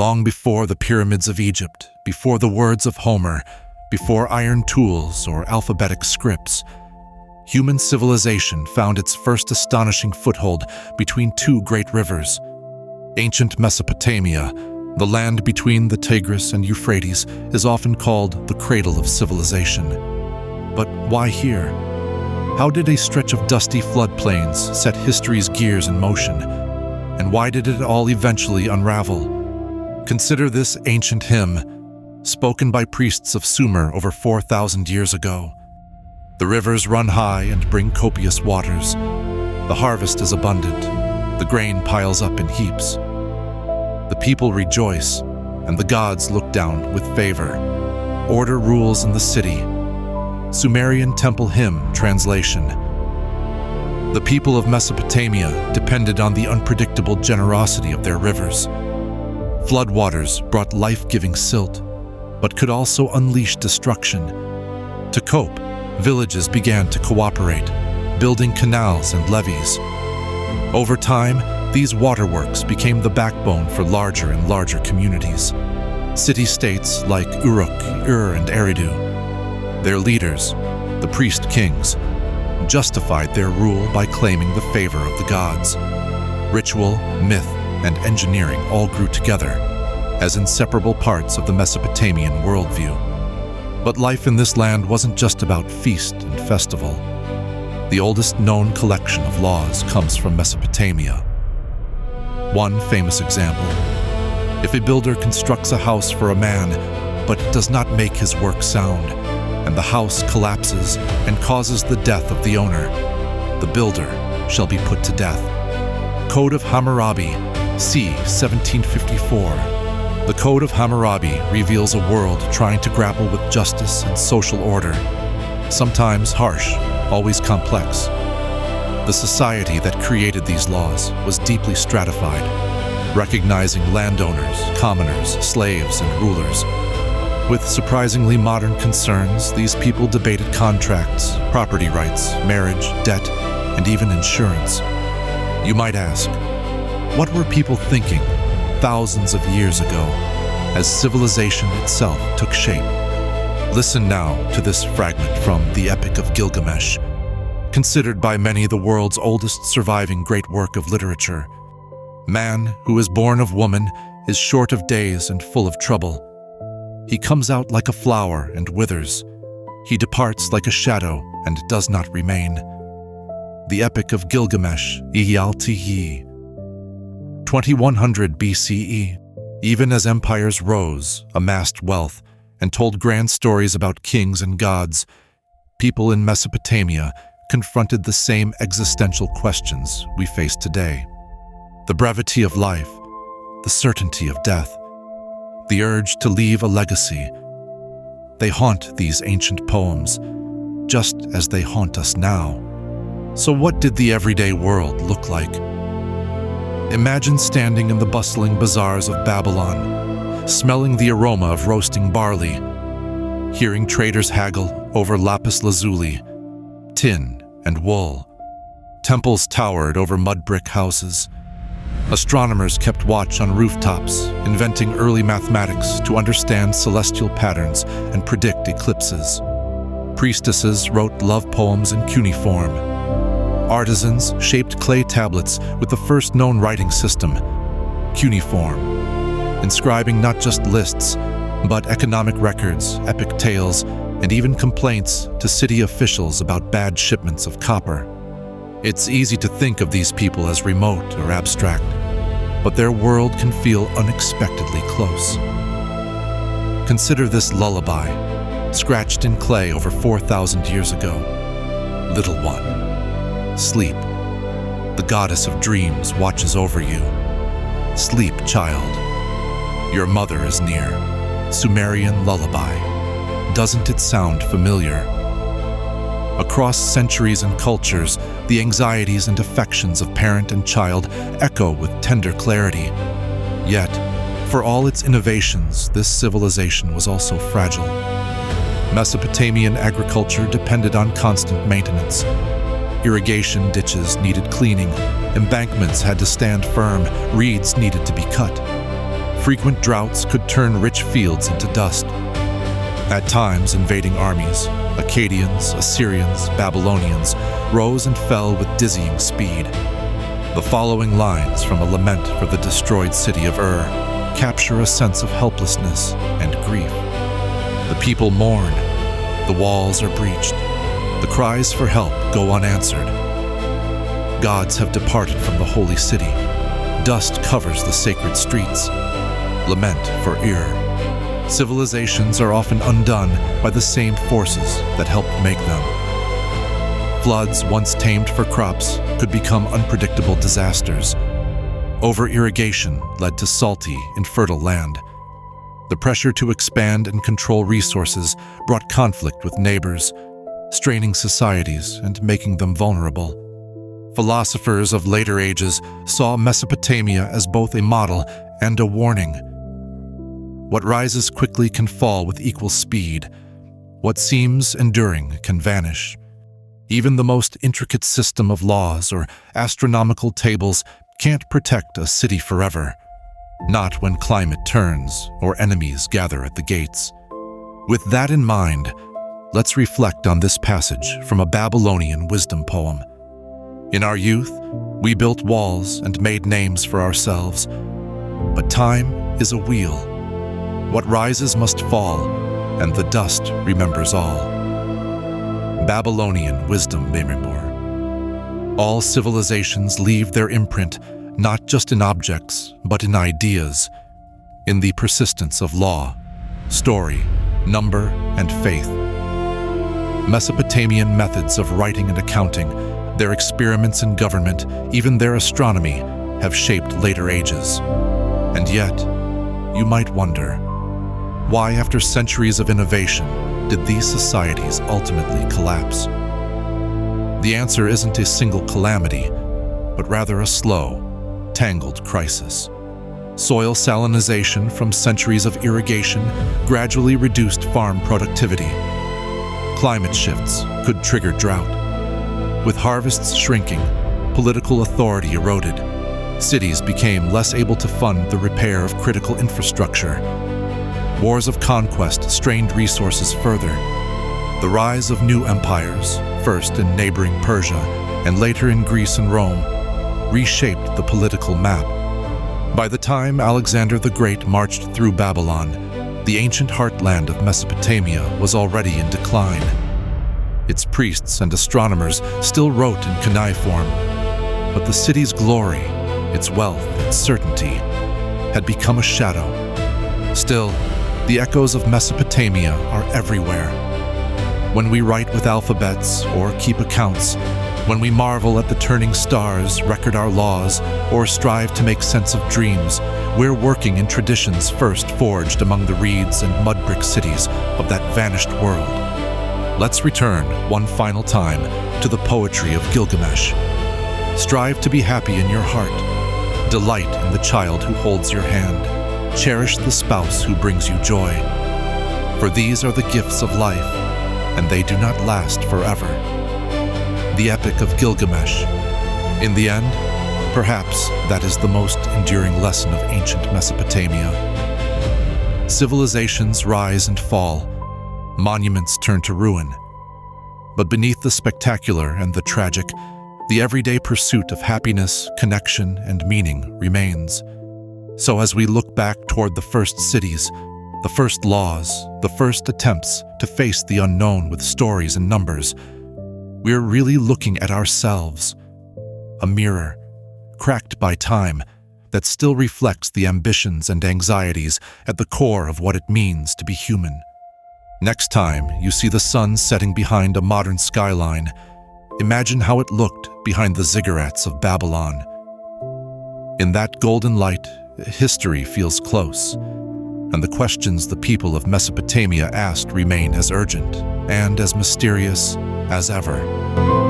long before the pyramids of Egypt, before the words of Homer, before iron tools or alphabetic scripts, human civilization found its first astonishing foothold between two great rivers. Ancient Mesopotamia, the land between the Tigris and Euphrates, is often called the cradle of civilization. But why here? How did a stretch of dusty floodplains set history's gears in motion? And why did it all eventually unravel? Consider this ancient hymn, spoken by priests of Sumer over 4,000 years ago. The rivers run high and bring copious waters. The harvest is abundant. The grain piles up in heaps. The people rejoice, and the gods look down with favor. Order rules in the city. Sumerian Temple Hymn translation. The people of Mesopotamia depended on the unpredictable generosity of their rivers. Floodwaters brought life-giving silt, but could also unleash destruction. To cope, villages began to cooperate, building canals and levees. Over time, these waterworks became the backbone for larger and larger communities. City-states like Uruk, Ur, and Eridu. Their leaders, the priest kings, justified their rule by claiming the favor of the gods. Ritual, myth, and engineering all grew together as inseparable parts of the Mesopotamian worldview. But life in this land wasn't just about feast and festival. The oldest known collection of laws comes from Mesopotamia. One famous example: if a builder constructs a house for a man, but does not make his work sound, and the house collapses and causes the death of the owner, the builder shall be put to death. Code of Hammurabi, c. 1754. The Code of Hammurabi reveals a world trying to grapple with justice and social order, sometimes harsh, always complex. The society that created these laws was deeply stratified, recognizing landowners, commoners, slaves, and rulers. With surprisingly modern concerns, these people debated contracts, property rights, marriage, debt, and even insurance. You might ask, what were people thinking thousands of years ago as civilization itself took shape? Listen now to this fragment from the Epic of Gilgamesh, considered by many the world's oldest surviving great work of literature. Man, who is born of woman, is short of days and full of trouble. He comes out like a flower and withers. He departs like a shadow and does not remain. The Epic of Gilgamesh, Iyal-Tihi. 2100 BCE, even as empires rose, amassed wealth, and told grand stories about kings and gods, people in Mesopotamia confronted the same existential questions we face today. The brevity of life, the certainty of death, the urge to leave a legacy. They haunt these ancient poems, just as they haunt us now. So what did the everyday world look like? Imagine standing in the bustling bazaars of Babylon, smelling the aroma of roasting barley, hearing traders haggle over lapis lazuli, tin, and wool. Temples towered over mud brick houses. Astronomers kept watch on rooftops, inventing early mathematics to understand celestial patterns and predict eclipses. Priestesses wrote love poems in cuneiform. Artisans shaped clay tablets with the first known writing system, cuneiform, inscribing not just lists, but economic records, epic tales, and even complaints to city officials about bad shipments of copper. It's easy to think of these people as remote or abstract, but their world can feel unexpectedly close. Consider this lullaby, scratched in clay over 4,000 years ago. Little one, sleep. The goddess of dreams watches over you. Sleep, child. Your mother is near. Sumerian lullaby. Doesn't it sound familiar? Across centuries and cultures, the anxieties and affections of parent and child echo with tender clarity. Yet, for all its innovations, this civilization was also fragile. Mesopotamian agriculture depended on constant maintenance. Irrigation ditches needed cleaning, embankments had to stand firm, reeds needed to be cut. Frequent droughts could turn rich fields into dust. At times, invading armies, Akkadians, Assyrians, Babylonians, rose and fell with dizzying speed. The following lines from a lament for the destroyed city of Ur capture a sense of helplessness and grief. The people mourn, the walls are breached, the cries for help go unanswered. Gods have departed from the holy city. Dust covers the sacred streets. Lament for Ur. Civilizations are often undone by the same forces that helped make them. Floods once tamed for crops could become unpredictable disasters. Over-irrigation led to salty, infertile land. The pressure to expand and control resources brought conflict with neighbors, straining societies and making them vulnerable. Philosophers of later ages saw Mesopotamia as both a model and a warning. What rises quickly can fall with equal speed. What seems enduring can vanish. Even the most intricate system of laws or astronomical tables can't protect a city forever. Not when climate turns or enemies gather at the gates. With that in mind, let's reflect on this passage from a Babylonian wisdom poem. In our youth, we built walls and made names for ourselves. But time is a wheel. What rises must fall, and the dust remembers all. Babylonian wisdom memor. All civilizations leave their imprint not just in objects, but in ideas, in the persistence of law, story, number, and faith. Mesopotamian methods of writing and accounting, their experiments in government, even their astronomy, have shaped later ages. And yet, you might wonder, why, after centuries of innovation, did these societies ultimately collapse? The answer isn't a single calamity, but rather a slow, tangled crisis. Soil salinization from centuries of irrigation gradually reduced farm productivity. Climate shifts could trigger drought. With harvests shrinking, political authority eroded. Cities became less able to fund the repair of critical infrastructure. Wars of conquest strained resources further. The rise of new empires, first in neighboring Persia and later in Greece and Rome, reshaped the political map. By the time Alexander the Great marched through Babylon, the ancient heartland of Mesopotamia was already in decline. Its priests and astronomers still wrote in cuneiform, but the city's glory, its wealth, its certainty, had become a shadow. Still, the echoes of Mesopotamia are everywhere. When we write with alphabets or keep accounts, when we marvel at the turning stars, record our laws, or strive to make sense of dreams, we're working in traditions first forged among the reeds and mud brick cities of that vanished world. Let's return, one final time, to the poetry of Gilgamesh. Strive to be happy in your heart. Delight in the child who holds your hand. Cherish the spouse who brings you joy. For these are the gifts of life, and they do not last forever. The Epic of Gilgamesh. In the end, perhaps that is the most enduring lesson of ancient Mesopotamia. Civilizations rise and fall. Monuments turn to ruin. But beneath the spectacular and the tragic, the everyday pursuit of happiness, connection, and meaning remains. So as we look back toward the first cities, the first laws, the first attempts to face the unknown with stories and numbers, we're really looking at ourselves, a mirror, cracked by time, that still reflects the ambitions and anxieties at the core of what it means to be human. Next time you see the sun setting behind a modern skyline, imagine how it looked behind the ziggurats of Babylon. In that golden light, history feels close, and the questions the people of Mesopotamia asked remain as urgent and as mysterious as ever.